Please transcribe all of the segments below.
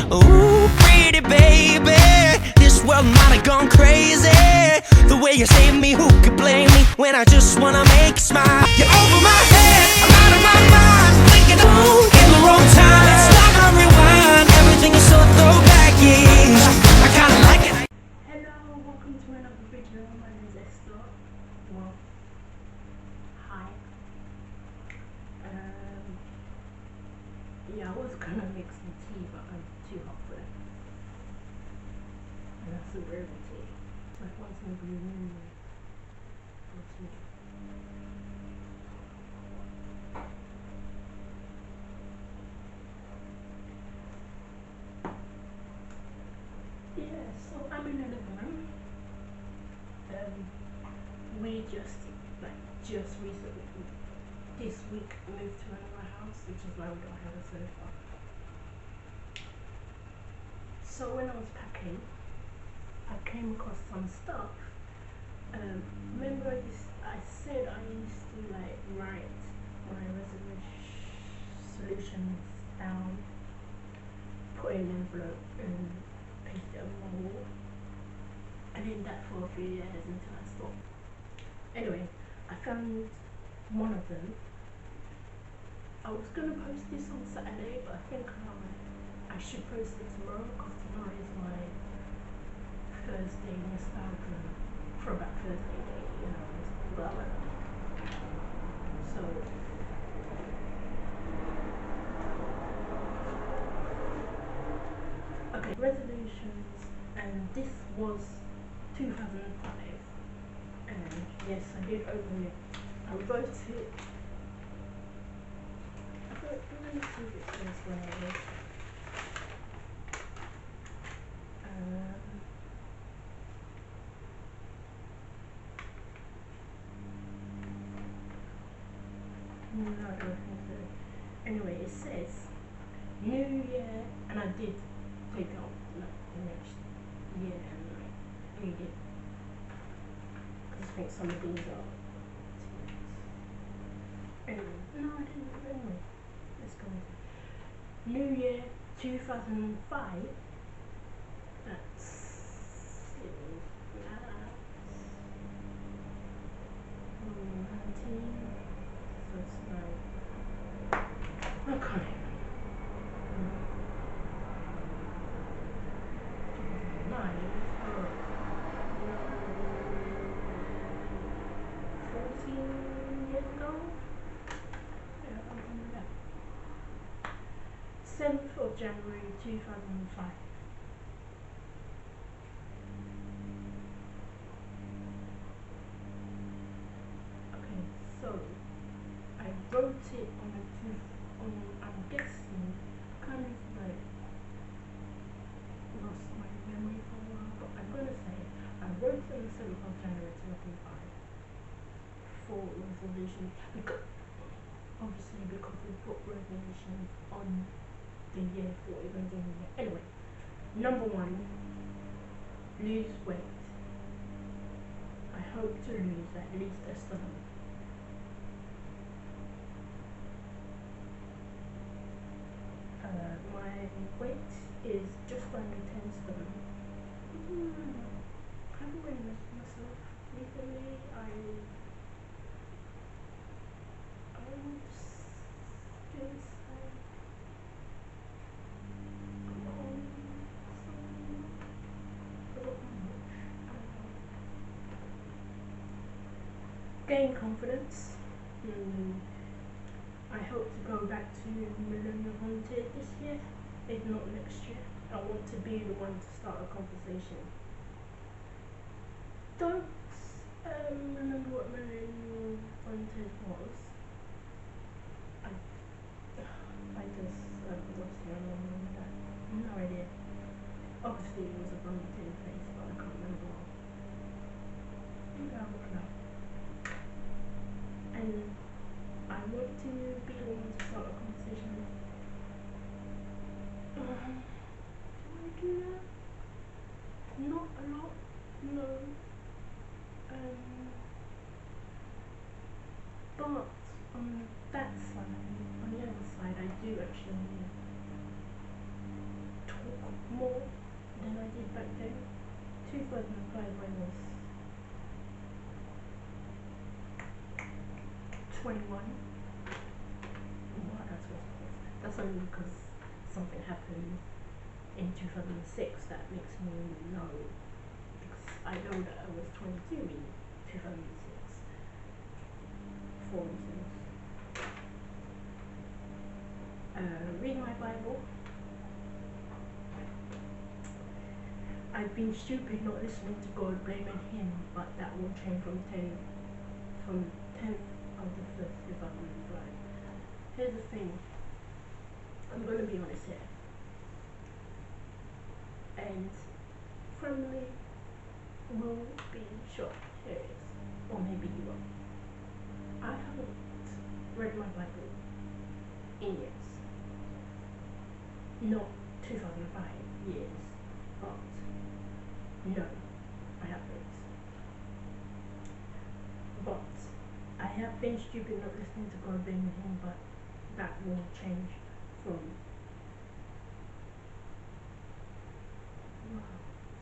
Ooh, pretty baby, this world might have gone crazy. The way you saved me, who could blame me when I just wanna make you smile? You're over my head, I'm out of my mind, thinking in the wrong time. Let's stop and rewind, everything is so throwbacky. I kinda like it. Hello, welcome to another video. My name is Esther. Well, hi. Yeah, I was gonna make some tea, but I'm too hot for it. And that's a rare tea. So I want some blue moon for tea. Yeah, so I'm in a living room. We just recently, this week, moved to another house, which is why we don't have a sofa. So when I was packing, I came across some stuff. Remember I said I used to like write my resolutions down, put in an envelope and paste it on my wall. I did that for a few years until I stopped. Anyway, I found one of them. I was gonna post this on Saturday, but I think I should post it tomorrow because tomorrow is my Thursday nostalgia, throwback Thursday day, you know, blah blah blah. So okay, resolutions, and this was 2005, and yes, I did open it. I wrote it. Let me see if it says when I wrote it. No, I don't think so. Anyway, it says New Year, and I did take out like the next year and like read it because I think some of these are. Anyway, no, I didn't. Anyway, let's go into New Year 2005. That's 19. So it's like, okay. 14 years ago? Yeah, something like that. 7th of January 2005. Okay, so I wrote it on I'm guessing, kind of like lost my memory for a while, but I'm gonna say I wrote it on the 7th of January 2005 for resolution, because obviously because we put resolutions on the year before it goes on the year. Anyway, number 1, lose weight. I hope to lose at least a stone. My weight is just under 10 stone. I haven't really measured myself recently. I would still say gain confidence. I hope to go back to Millennium Haunted this year, if not next year. I want to be the one to start a conversation. Don't remember what Millennium Haunted was. I just obviously remember that. No idea. Obviously it was a vomiting place, but I can't remember. Maybe I'll look it up. And I want to be the one to start a conversation with. Do I do that? Not a lot, no. But on that side, on the other side, I do actually think 2005 I was 21. Wow, that's what it was. That's only because something happened in 2006 that makes me know, because I know that I was 22 in 2006 for reasons. Read my Bible. I've been stupid not listening to God, blaming Him, but that will change from 10th of the 1st, 2005. Here's the thing, I'm going to be honest here, and family will be shocked, here it is, or maybe you won't. I haven't read my Bible in years. Not 2005 years, but no, I haven't. But I have been stupid not listening to God, blaming Him, but that will change from. Wow.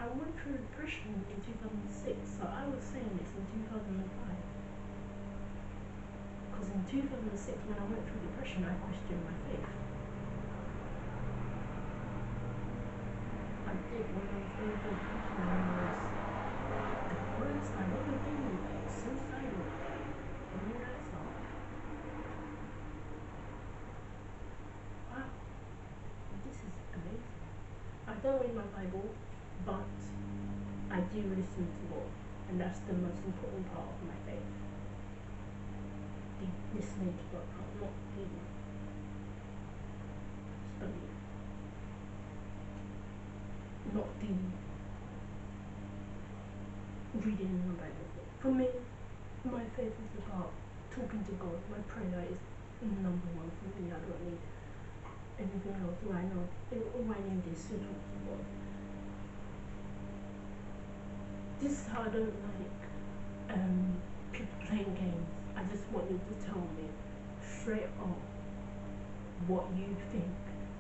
I went through depression in 2006, so I was saying this in 2005. Because in 2006, when I went through depression, I questioned my faith. I did when I was going through depression, and I was depressed. I've ever been like suicidal. I mean, that's all. Wow, this is amazing. I don't read my Bible, but I do listen to God, and that's the most important part of my faith. The listening to God part, not the study. Not the reading the Bible. For me, my faith is about talking to God. My prayer is number one for me. I don't need anything else. All I need is to talk to God. This is how I don't like people playing games. I just want you to tell me straight up what you think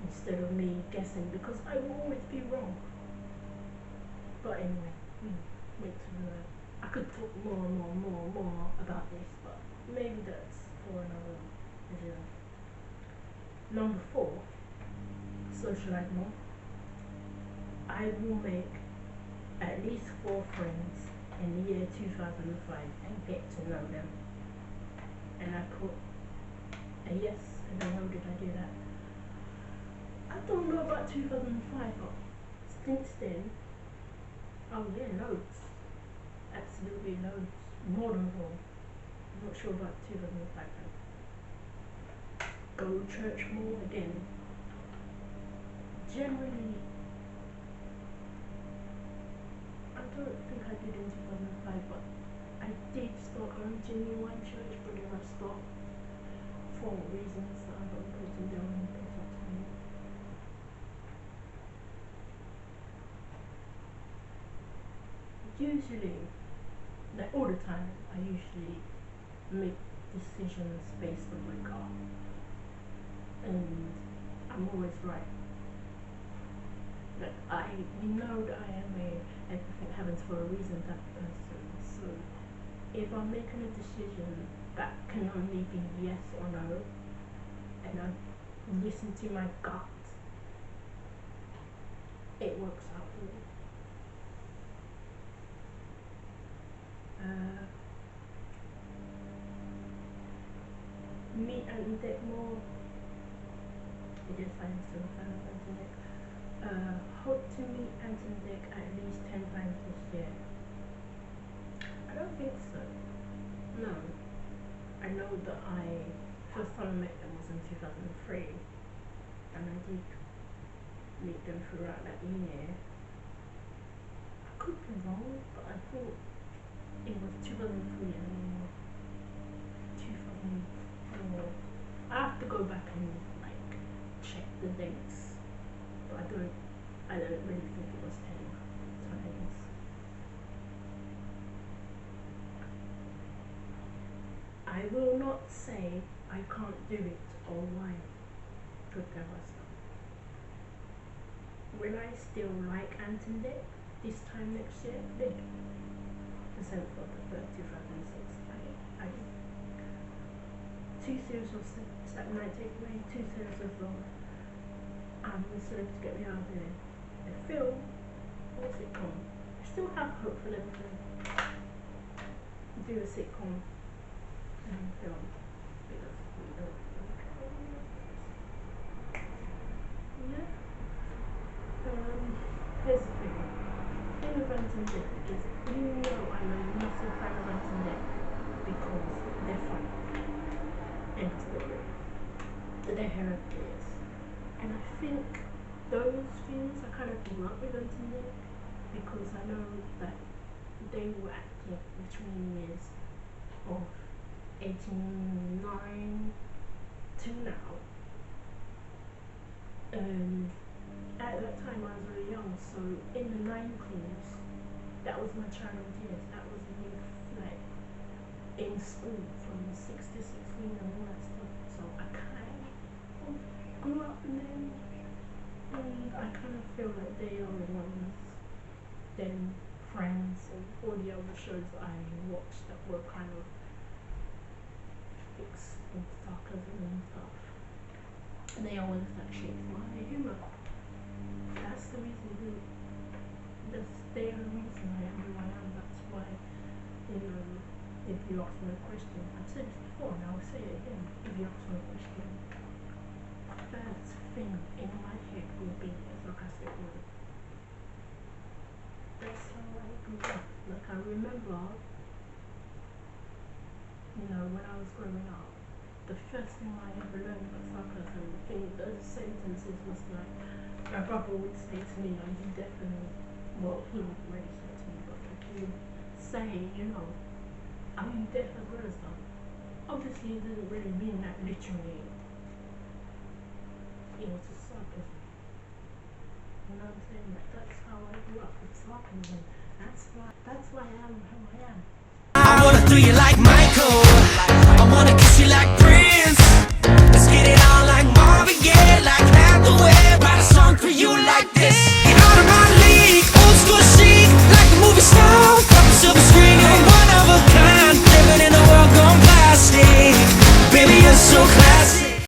instead of me guessing, because I will always be wrong. But anyway, wait to learn. I could talk more about this, but maybe that's for another video. Number 4, socialize more. I will make at least 4 friends in the year 2005 and get to know them. And I put a yes, and then how did I do that? I don't know about 2005, but since then, oh yeah, loads. Absolutely loads. More than 4. I'm not sure about 2005 though. Go to church more again. Generally, I don't think I did in 2005, but I did start going to New Wine Church, but then I stopped for reasons that I don't put them down and put up to me. Usually, like all the time, I usually make decisions based on my car, and I'm always right. Like you know that I am everything happens for a reason type of person. So if I'm making a decision that can only be yes or no, and I listen to my gut, it works out for me. Meet and Dick more. I guess I'm still a fan of Ant and Dick. Hope to meet Ant and Dick at least 10 times this year. I don't think so. No. I know that first time I met them was in 2003, and I did meet them throughout that year. I could be wrong, but I think it was 2003 and 2004. I have to go back and like check the dates, but I don't really think it was 10 times. I will not say I can't do it or why. Prepare myself. Will I still like Ant and Dick? this time next year, December the 3rd, 2006, I 2 series of Step 9 Takeaway, 2 series of The Celebrity Get Me Out of Here, a film, or sitcom. I still have hope for them to do a sitcom and film, because yeah. Here's the thing. In the Rent and Dick is, I'm a massive fan of Rent and Dick because they're fun and they're hilarious. And I think those things I kind of grew up with Rent and Dick because I know that they were acting between years of 89 to now. At that time I was very young, so in the 90s, that was my childhood years. That was me, like, in school from 6 to 16 and all that stuff. So I kind of grew up in them, and I kind of feel like they are the ones, then Friends and all the other shows I watched that were kind of fixed with sarcasm and stuff. And they always like shaped my humor. That's the reason they are the reason I am who I am. That's why, if you ask me a question, I've said this before and I'll say it again. If you ask me a question, first thing in my head will be a sarcastic one. That's how I grew up. Like, I remember, when I was growing up, the first thing I ever learned about sarcasm, the sentences was like, my brother would say to me, are you deaf? And, well, he wouldn't really say to me, but he would say, are you deaf as well as dumb? Obviously, it didn't really mean that literally. It was a sarcasm. You know what I'm saying? That's how I grew up with sarcasm. That's why I am who I am. I wanna do you like Michael.